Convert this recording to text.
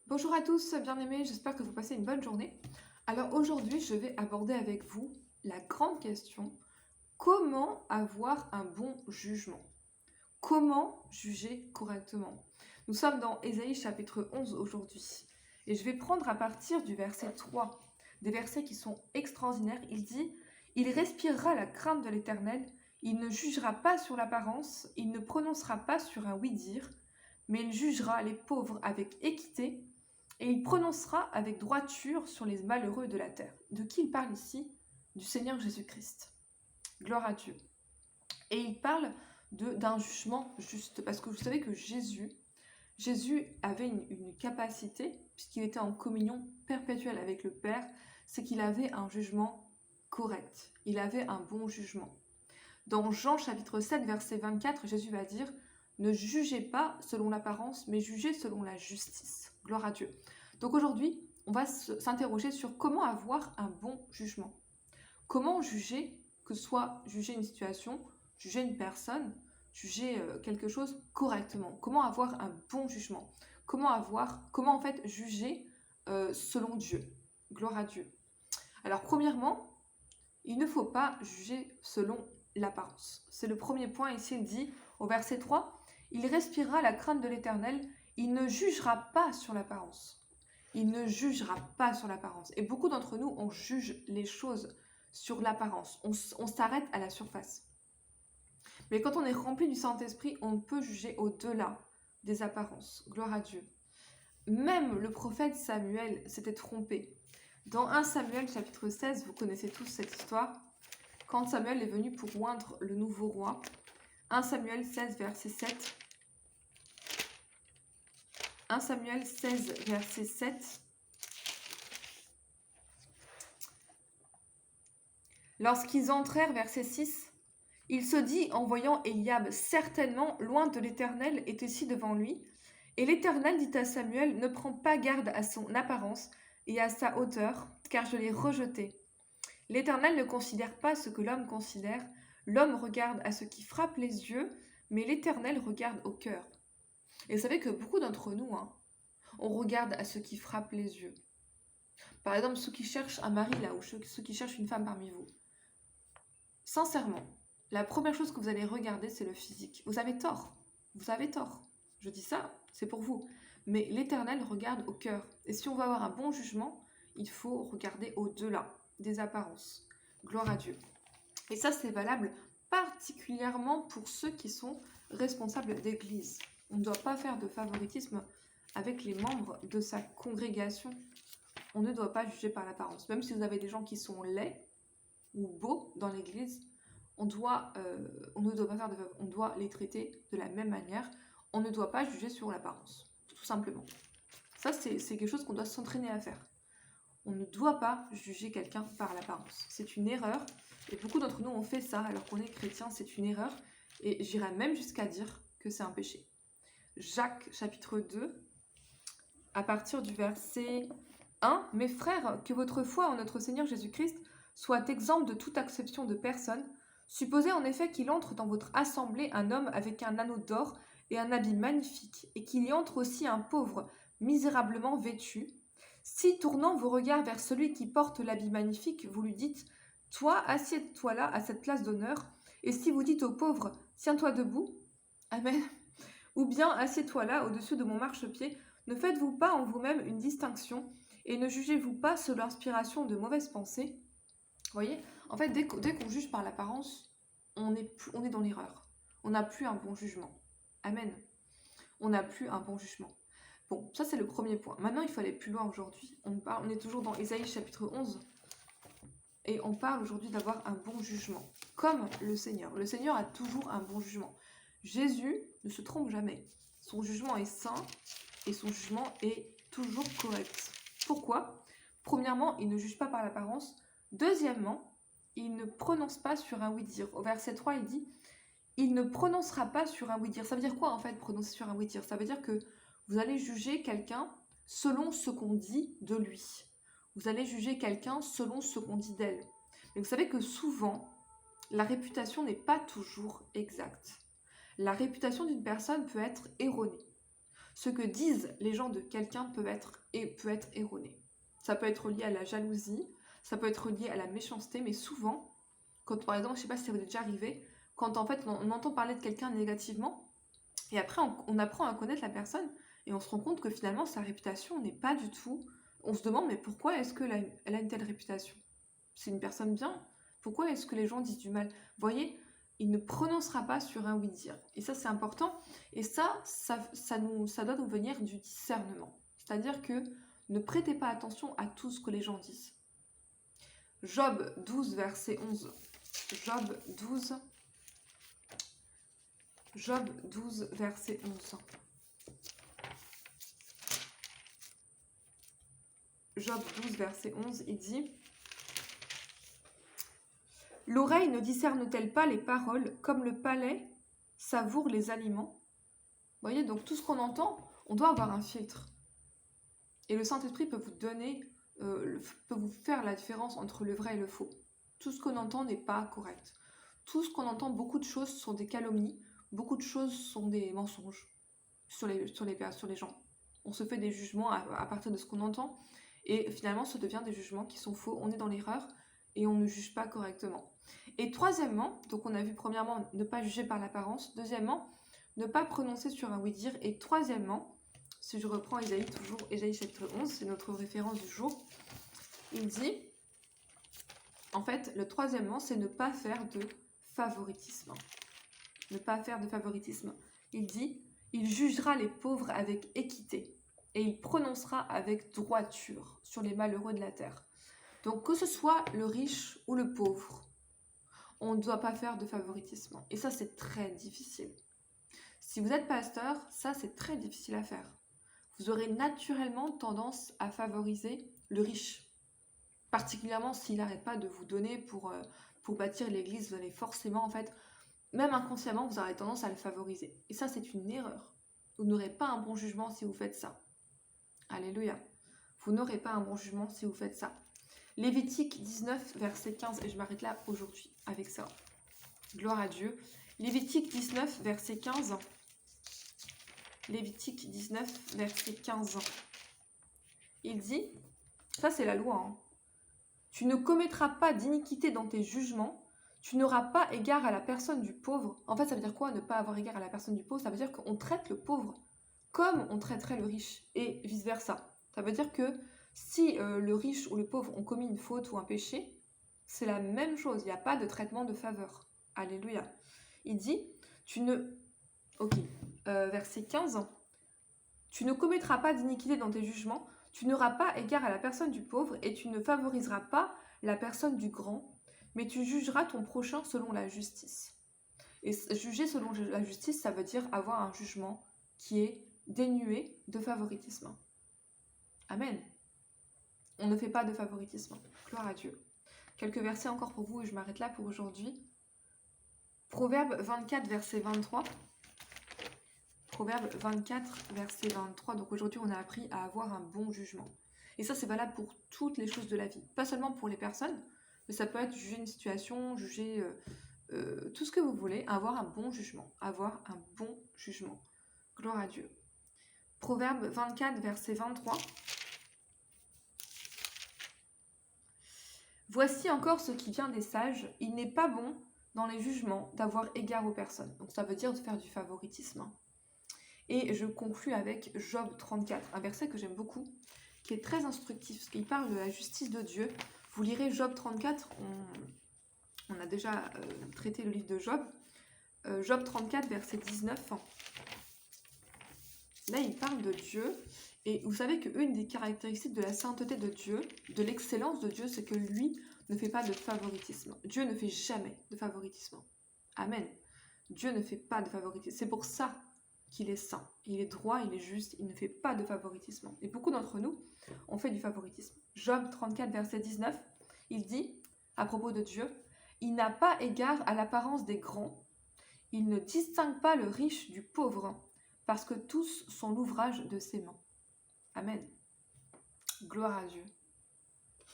Bonjour à tous, bien-aimés, j'espère que vous passez une bonne journée. Alors aujourd'hui, je vais aborder avec vous la grande question, comment avoir un bon jugement? Comment juger correctement? Nous sommes dans Ésaïe chapitre 11 aujourd'hui et je vais prendre à partir du verset 3, des versets qui sont extraordinaires. Il dit, il respirera la crainte de l'Éternel, il ne jugera pas sur l'apparence, il ne prononcera pas sur un oui-dire, mais il jugera les pauvres avec équité et il prononcera avec droiture sur les malheureux de la terre. De qui il parle ici? Du Seigneur Jésus-Christ. Gloire à Dieu. Et il parle d'un jugement juste. Parce que vous savez que Jésus avait une capacité, puisqu'il était en communion perpétuelle avec le Père, c'est qu'il avait un jugement correct. Il avait un bon jugement. Dans Jean chapitre 7, verset 24, Jésus va dire « Ne jugez pas selon l'apparence, mais jugez selon la justice. » Gloire à Dieu. Donc aujourd'hui, on va s'interroger sur comment avoir un bon jugement. Comment juger, que ce soit juger une situation, juger une personne, juger quelque chose correctement. Comment avoir un bon jugement. Comment en fait juger selon Dieu. Gloire à Dieu. Alors premièrement, il ne faut pas juger selon l'apparence. C'est le premier point. Ici, il dit au verset 3, « Il respirera la crainte de l'Éternel, il ne jugera pas sur l'apparence. » Il ne jugera pas sur l'apparence. Et beaucoup d'entre nous, on juge les choses sur l'apparence. On s'arrête à la surface. Mais quand on est rempli du Saint-Esprit, on peut juger au-delà des apparences. Gloire à Dieu. Même le prophète Samuel s'était trompé. Dans 1 Samuel chapitre 16, vous connaissez tous cette histoire, quand Samuel est venu pour oindre le nouveau roi. 1 Samuel 16, verset 7. 1 Samuel 16, verset 7. Lorsqu'ils entrèrent, verset 6, il se dit en voyant Éliab, certainement loin de l'Éternel est ici devant lui. Et l'Éternel dit à Samuel, ne prends pas garde à son apparence et à sa hauteur, car je l'ai rejeté. L'Éternel ne considère pas ce que l'homme considère, l'homme regarde à ce qui frappe les yeux, mais l'Éternel regarde au cœur. Et vous savez que beaucoup d'entre nous, on regarde à ce qui frappe les yeux. Par exemple, ceux qui cherchent un mari là, ou ceux qui cherchent une femme parmi vous. Sincèrement, la première chose que vous allez regarder, c'est le physique. Vous avez tort. Vous avez tort. Je dis ça, c'est pour vous. Mais l'Éternel regarde au cœur. Et si on veut avoir un bon jugement, il faut regarder au-delà des apparences. Gloire à Dieu. Et ça, c'est valable particulièrement pour ceux qui sont responsables d'église. On ne doit pas faire de favoritisme avec les membres de sa congrégation. On ne doit pas juger par l'apparence. Même si vous avez des gens qui sont laids ou beaux dans l'église, on ne doit pas faire on doit les traiter de la même manière. On ne doit pas juger sur l'apparence, tout simplement. Ça, c'est quelque chose qu'on doit s'entraîner à faire. On ne doit pas juger quelqu'un par l'apparence. C'est une erreur. Et beaucoup d'entre nous ont fait ça alors qu'on est chrétien. C'est une erreur. Et j'irais même jusqu'à dire que c'est un péché. Jacques, chapitre 2, à partir du verset 1. « Mes frères, que votre foi en notre Seigneur Jésus-Christ soit exempte de toute acception de personne. Supposez en effet qu'il entre dans votre assemblée un homme avec un anneau d'or et un habit magnifique, et qu'il y entre aussi un pauvre misérablement vêtu. Si, tournant vos regards vers celui qui porte l'habit magnifique, vous lui dites « Toi, assieds-toi là à cette place d'honneur », et si vous dites au pauvre « Tiens-toi debout », Amen, ou bien « Assieds-toi là au-dessus de mon marchepied », ne faites-vous pas en vous-même une distinction, et ne jugez-vous pas sous l'inspiration de mauvaises pensées. Vous voyez, en fait, dès qu'on juge par l'apparence, on est dans l'erreur. On n'a plus un bon jugement. Amen. On n'a plus un bon jugement. Bon, ça c'est le premier point. Maintenant, il faut aller plus loin aujourd'hui. On est toujours dans Ésaïe chapitre 11. Et on parle aujourd'hui d'avoir un bon jugement. Comme le Seigneur. Le Seigneur a toujours un bon jugement. Jésus ne se trompe jamais. Son jugement est saint et son jugement est toujours correct. Pourquoi? Premièrement, il ne juge pas par l'apparence. Deuxièmement, il ne prononce pas sur un oui-dire. Au verset 3, il dit « Il ne prononcera pas sur un oui-dire ». Ça veut dire quoi en fait, prononcer sur un oui-dire? Ça veut dire que vous allez juger quelqu'un selon ce qu'on dit de lui. Vous allez juger quelqu'un selon ce qu'on dit d'elle. Mais vous savez que souvent, la réputation n'est pas toujours exacte. La réputation d'une personne peut être erronée. Ce que disent les gens de quelqu'un peut être erroné. Ça peut être lié à la jalousie, ça peut être lié à la méchanceté, mais souvent, quand par exemple, je sais pas si ça vous est déjà arrivé, quand en fait on entend parler de quelqu'un négativement, et après on apprend à connaître la personne, et on se rend compte que finalement sa réputation n'est pas du tout... On se demande, mais pourquoi est-ce qu'elle elle a une telle réputation? C'est une personne bien. Pourquoi est-ce que les gens disent du mal? Vous voyez, il ne prononcera pas sur un oui-dire. Et ça, c'est important. Et ça doit nous venir du discernement. C'est-à-dire que ne prêtez pas attention à tout ce que les gens disent. Job 12, verset 11. Job 12, verset 11. Job 12, verset 11, il dit... L'oreille ne discerne-t-elle pas les paroles comme le palais savoure les aliments? Vous voyez, donc tout ce qu'on entend, on doit avoir un filtre. Et le Saint-Esprit peut vous donner, peut vous faire la différence entre le vrai et le faux. Tout ce qu'on entend n'est pas correct. Tout ce qu'on entend, beaucoup de choses sont des calomnies, beaucoup de choses sont des mensonges sur les gens. On se fait des jugements à partir de ce qu'on entend, et finalement, ça devient des jugements qui sont faux. On est dans l'erreur et on ne juge pas correctement. Et troisièmement, donc on a vu premièrement ne pas juger par l'apparence. Deuxièmement, ne pas prononcer sur un oui-dire. Et troisièmement, si je reprends Ésaïe, toujours Ésaïe chapitre 11, c'est notre référence du jour, il dit, en fait, le troisièmement, c'est ne pas faire de favoritisme. Ne pas faire de favoritisme. Il dit, il jugera les pauvres avec équité et il prononcera avec droiture sur les malheureux de la terre. Donc que ce soit le riche ou le pauvre, on ne doit pas faire de favoritisme. Et ça, c'est très difficile. Si vous êtes pasteur, ça, c'est très difficile à faire. Vous aurez naturellement tendance à favoriser le riche. Particulièrement s'il n'arrête pas de vous donner pour bâtir l'église, vous allez forcément, en fait, même inconsciemment, vous aurez tendance à le favoriser. Et ça, c'est une erreur. Vous n'aurez pas un bon jugement si vous faites ça. Alléluia. Vous n'aurez pas un bon jugement si vous faites ça. Lévitique 19, verset 15, et je m'arrête là aujourd'hui avec ça. Gloire à Dieu. Lévitique 19, verset 15. Lévitique 19, verset 15. Il dit, ça c'est la loi, hein. Tu ne commettras pas d'iniquité dans tes jugements, tu n'auras pas égard à la personne du pauvre. En fait, ça veut dire quoi, ne pas avoir égard à la personne du pauvre? Ça veut dire qu'on traite le pauvre comme on traiterait le riche, et vice-versa. Ça veut dire que si le riche ou le pauvre ont commis une faute ou un péché, c'est la même chose, il n'y a pas de traitement de faveur. Alléluia. Il dit, verset 15, tu ne commettras pas d'iniquité dans tes jugements, tu n'auras pas égard à la personne du pauvre et tu ne favoriseras pas la personne du grand, mais tu jugeras ton prochain selon la justice. Et juger selon la justice, ça veut dire avoir un jugement qui est dénué de favoritisme. Amen. On ne fait pas de favoritisme. Gloire à Dieu. Quelques versets encore pour vous et je m'arrête là pour aujourd'hui. Proverbe 24, verset 23. Proverbe 24, verset 23. Donc aujourd'hui, on a appris à avoir un bon jugement. Et ça, c'est valable pour toutes les choses de la vie. Pas seulement pour les personnes, mais ça peut être juger une situation, juger tout ce que vous voulez. Avoir un bon jugement. Avoir un bon jugement. Gloire à Dieu. Proverbe 24, verset 23. Voici encore ce qui vient des sages. Il n'est pas bon, dans les jugements, d'avoir égard aux personnes. Donc ça veut dire de faire du favoritisme. Et je conclus avec Job 34, un verset que j'aime beaucoup, qui est très instructif, parce qu'il parle de la justice de Dieu. Vous lirez Job 34, on a déjà traité le livre de Job. Job 34, verset 19. Là, il parle de Dieu. Et vous savez qu'une des caractéristiques de la sainteté de Dieu, de l'excellence de Dieu, c'est que lui ne fait pas de favoritisme. Dieu ne fait jamais de favoritisme. Amen. Dieu ne fait pas de favoritisme. C'est pour ça qu'il est saint. Il est droit, il est juste, il ne fait pas de favoritisme. Et beaucoup d'entre nous, on fait du favoritisme. Job 34, verset 19, il dit, à propos de Dieu, « Il n'a pas égard à l'apparence des grands, il ne distingue pas le riche du pauvre, parce que tous sont l'ouvrage de ses mains. » Amen. Gloire à Dieu.